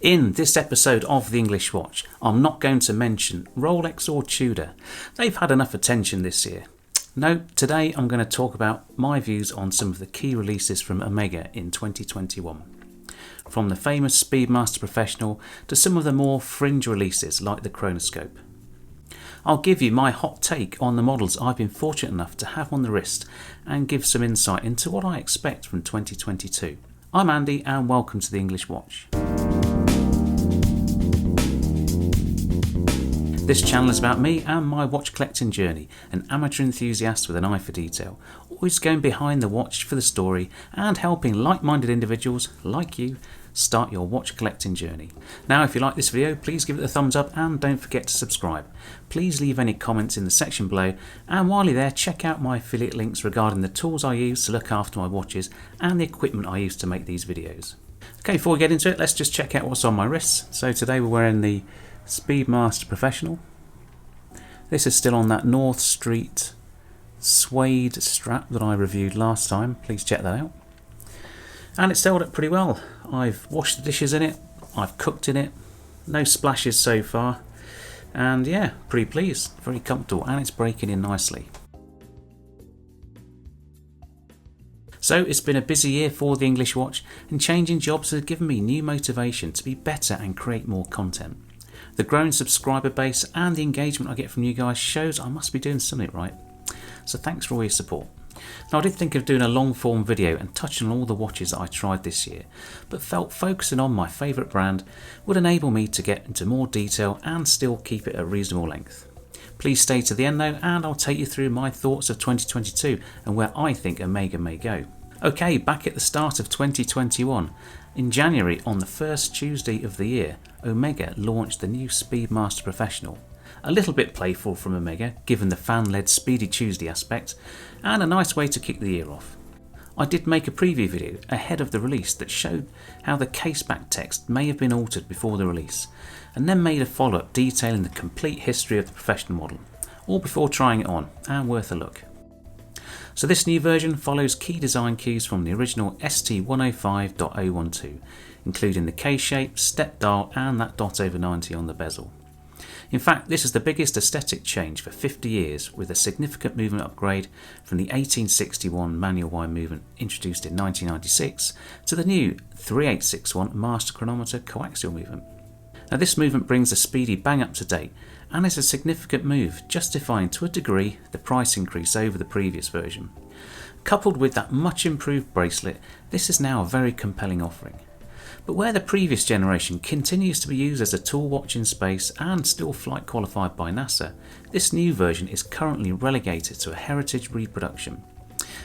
In this episode of The English Watch, I'm not going to mention Rolex or Tudor. They've had enough attention this year. No, today I'm going to talk about my views on some of the key releases from Omega in 2021. From the famous Speedmaster Professional to some of the more fringe releases like the Chronoscope. I'll give you my hot take on the models I've been fortunate enough to have on the wrist and give some insight into what I expect from 2022. I'm Andy and welcome to The English Watch. This channel is about me and my watch collecting journey, an amateur enthusiast with an eye for detail, always going behind the watch for the story and helping like-minded individuals like you start your watch collecting journey. Now if you like this video, please give it a thumbs up and don't forget to subscribe. Please leave any comments in the section below, and while you're there, check out my affiliate links regarding the tools I use to look after my watches and the equipment I use to make these videos. Okay, before we get into it, let's just check out what's on my wrists. So today we're wearing the Speedmaster Professional. This is still on that North Street suede strap that I reviewed last time. Please check that out. And it's held up pretty well. I've washed the dishes in it, I've cooked in it, no splashes so far, and yeah, pretty pleased, very comfortable, and it's breaking in nicely. So it's been a busy year for the English Watch, and changing jobs has given me new motivation to be better and create more content. The growing subscriber base and the engagement I get from you guys shows I must be doing something right. So thanks for all your support. Now I did think of doing a long form video and touching on all the watches that I tried this year, but felt focusing on my favourite brand would enable me to get into more detail and still keep it at a reasonable length. Please stay to the end though, and I'll take you through my thoughts of 2022 and where I think Omega may go. Okay, back at the start of 2021, in January, on the first Tuesday of the year, Omega launched the new Speedmaster Professional. A little bit playful from Omega, given the fan-led Speedy Tuesday aspect, and a nice way to kick the year off. I did make a preview video ahead of the release that showed how the caseback text may have been altered before the release, and then made a follow-up detailing the complete history of the Professional model, all before trying it on, and worth a look. So this new version follows key design cues from the original ST105.012, including the K-shape, step dial and that dot over 90 on the bezel. In fact, this is the biggest aesthetic change for 50 years, with a significant movement upgrade from the 1861 manual wind movement introduced in 1996 to the new 3861 master chronometer coaxial movement. Now this movement brings the Speedy bang up to date and is a significant move, justifying to a degree the price increase over the previous version. Coupled with that much improved bracelet, this is now a very compelling offering. But where the previous generation continues to be used as a tool watch in space and still flight qualified by NASA, this new version is currently relegated to a heritage reproduction,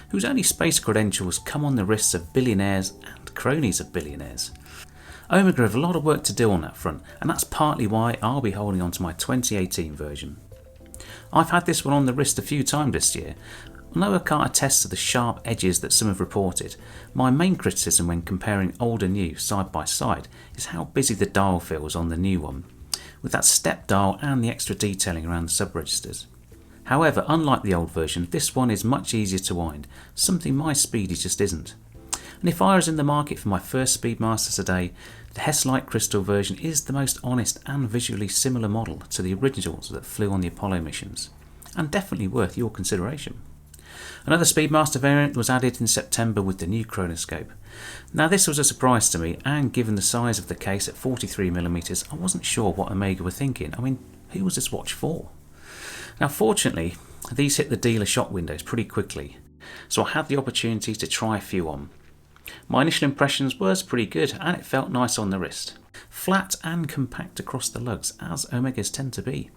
whose only space credentials come on the wrists of billionaires and cronies of billionaires. Omega have a lot of work to do on that front, and that's partly why I'll be holding on to my 2018 version. I've had this one on the wrist a few times this year. Although I can't attest to the sharp edges that some have reported, my main criticism when comparing old and new side by side is how busy the dial feels on the new one, with that step dial and the extra detailing around the sub-registers. However, unlike the old version, this one is much easier to wind, something my Speedy just isn't. And if I was in the market for my first Speedmaster today, the Hess-like crystal version is the most honest and visually similar model to the originals that flew on the Apollo missions, and definitely worth your consideration. Another Speedmaster variant was added in September with the new Chronoscope. Now this was a surprise to me, and given the size of the case at 43mm, I wasn't sure what Omega were thinking. I mean, who was this watch for? Now fortunately, these hit the dealer shop windows pretty quickly, so I had the opportunity to try a few on. My initial impressions was pretty good, and it felt nice on the wrist. Flat and compact across the lugs, as Omegas tend to be.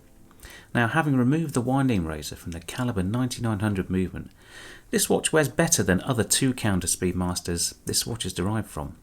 Now, having removed the winding razor from the caliber 9900 movement, this watch wears better than other two-counter Speedmasters this watch is derived from.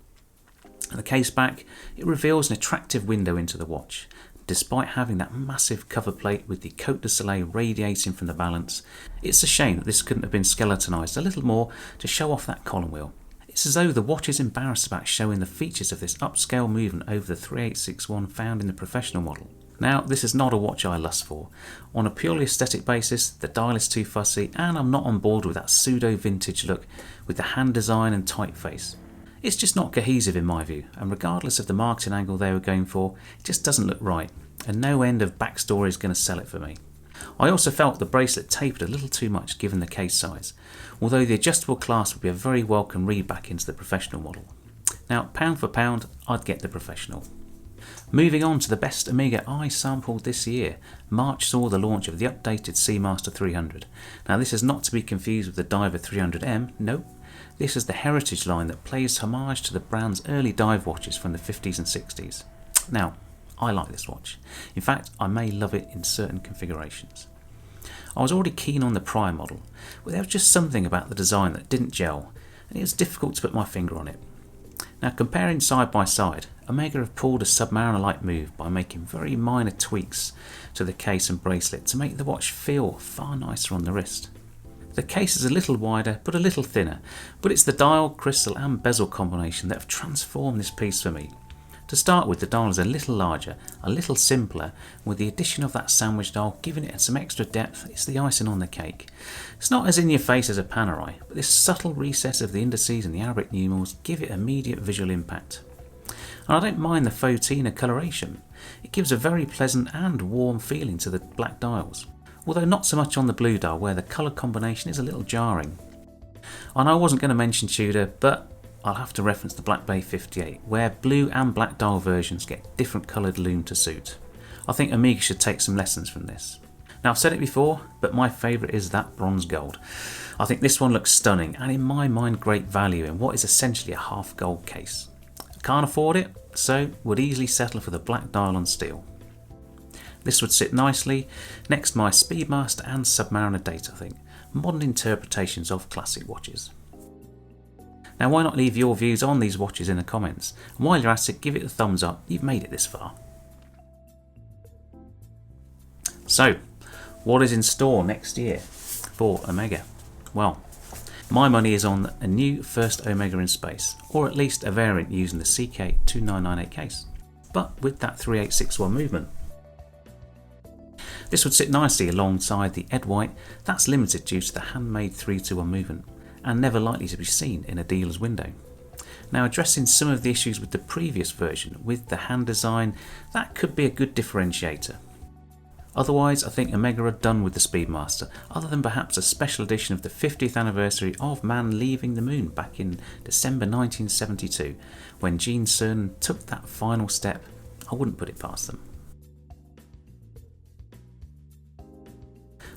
At the case back, it reveals an attractive window into the watch. Despite having that massive cover plate with the Côte de Soleil radiating from the balance, it's a shame that this couldn't have been skeletonized a little more to show off that column wheel. It's as though the watch is embarrassed about showing the features of this upscale movement over the 3861 found in the Professional model. Now, this is not a watch I lust for. On a purely aesthetic basis, the dial is too fussy, and I'm not on board with that pseudo vintage look with the hand design and typeface. It's just not cohesive in my view, and regardless of the marketing angle they were going for, it just doesn't look right, and no end of backstory is going to sell it for me. I also felt the bracelet tapered a little too much given the case size, although the adjustable clasp would be a very welcome read back into the professional model. Now, pound for pound, I'd get the professional. Moving on to the best Omega I sampled this year, March saw the launch of the updated Seamaster 300. Now this is not to be confused with the Diver 300M, nope. This is the heritage line that pays homage to the brand's early dive watches from the 50s and 60s. Now, I like this watch. In fact, I may love it in certain configurations. I was already keen on the prior model, but there was just something about the design that didn't gel, and it was difficult to put my finger on it. Now, comparing side by side, Omega have pulled a Submariner-like move by making very minor tweaks to the case and bracelet to make the watch feel far nicer on the wrist. The case is a little wider but a little thinner, but it's the dial, crystal and bezel combination that have transformed this piece for me. To start with, the dial is a little larger, a little simpler, with the addition of that sandwich dial giving it some extra depth. It's the icing on the cake. It's not as in your face as a Panerai, but this subtle recess of the indices and the Arabic numerals give it immediate visual impact. And I don't mind the fauxtina coloration. It gives a very pleasant and warm feeling to the black dials, although not so much on the blue dial where the colour combination is a little jarring. And I wasn't going to mention Tudor, but I'll have to reference the Black Bay 58, where blue and black dial versions get different coloured lume to suit. I think Omega should take some lessons from this. Now, I've said it before, but my favourite is that bronze gold. I think this one looks stunning and in my mind great value in what is essentially a half gold case. Can't afford it, so would easily settle for the black dial on steel. This would sit nicely next to my Speedmaster and Submariner date, I think, modern interpretations of classic watches. Now, why not leave your views on these watches in the comments? And while you're at it, give it a thumbs up, you've made it this far. So, what is in store next year for Omega? Well, my money is on a new first Omega in space, or at least a variant using the CK2998 case, but with that 3861 movement. This would sit nicely alongside the Ed White that's limited due to the handmade 321 movement, and never likely to be seen in a dealer's window. Now, addressing some of the issues with the previous version with the hand design, that could be a good differentiator. Otherwise, I think Omega are done with the Speedmaster, other than perhaps a special edition of the 50th anniversary of man leaving the moon back in December 1972, when Gene Cernan took that final step. I wouldn't put it past them.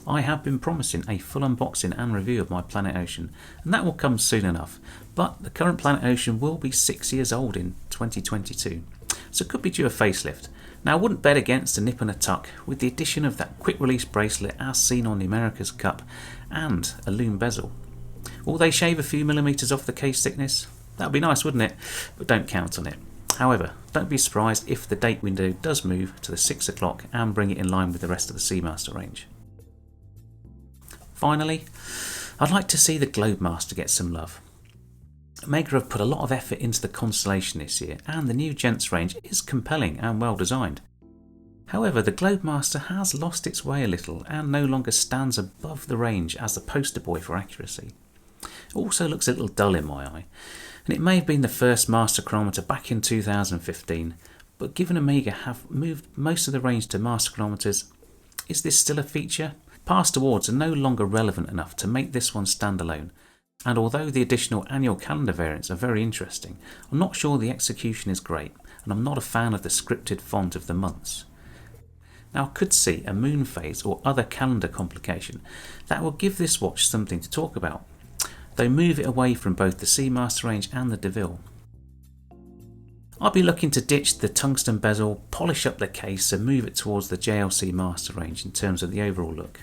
I have been promising a full unboxing and review of my Planet Ocean, and that will come soon enough, but the current Planet Ocean will be 6 years old in 2022, so it could be due a facelift. Now, I wouldn't bet against a nip and a tuck with the addition of that quick release bracelet as seen on the America's Cup and a lume bezel. Will they shave a few millimetres off the case thickness? That would be nice, wouldn't it? But don't count on it. However, don't be surprised if the date window does move to the 6 o'clock and bring it in line with the rest of the Seamaster range. Finally, I'd like to see the Globemaster get some love. Omega have put a lot of effort into the Constellation this year, and the new Gents range is compelling and well designed. However, the Globemaster has lost its way a little and no longer stands above the range as the poster boy for accuracy. It also looks a little dull in my eye, and it may have been the first master chronometer back in 2015, but given Omega have moved most of the range to master chronometers, is this still a feature? Past awards are no longer relevant enough to make this one stand alone, and although the additional annual calendar variants are very interesting, I'm not sure the execution is great, and I'm not a fan of the scripted font of the months. Now, I could see a moon phase or other calendar complication that will give this watch something to talk about, though move it away from both the Seamaster range and the DeVille. I'll be looking to ditch the tungsten bezel, polish up the case and move it towards the JLC Master range in terms of the overall look.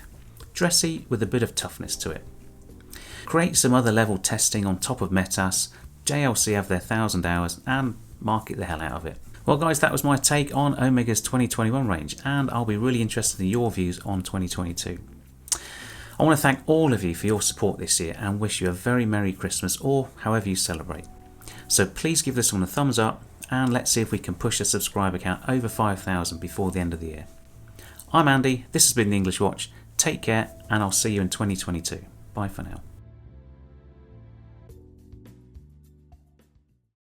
Dressy with a bit of toughness to it. Create some other level testing on top of Metas, JLC have their 1000 hours and market the hell out of it. Well guys, that was my take on Omega's 2021 range, and I'll be really interested in your views on 2022. I want to thank all of you for your support this year and wish you a very Merry Christmas, or however you celebrate. So please give this one a thumbs up, and let's see if we can push the subscriber count over 5,000 before the end of the year. I'm Andy, this has been the English Watch. Take care, and I'll see you in 2022. Bye for now.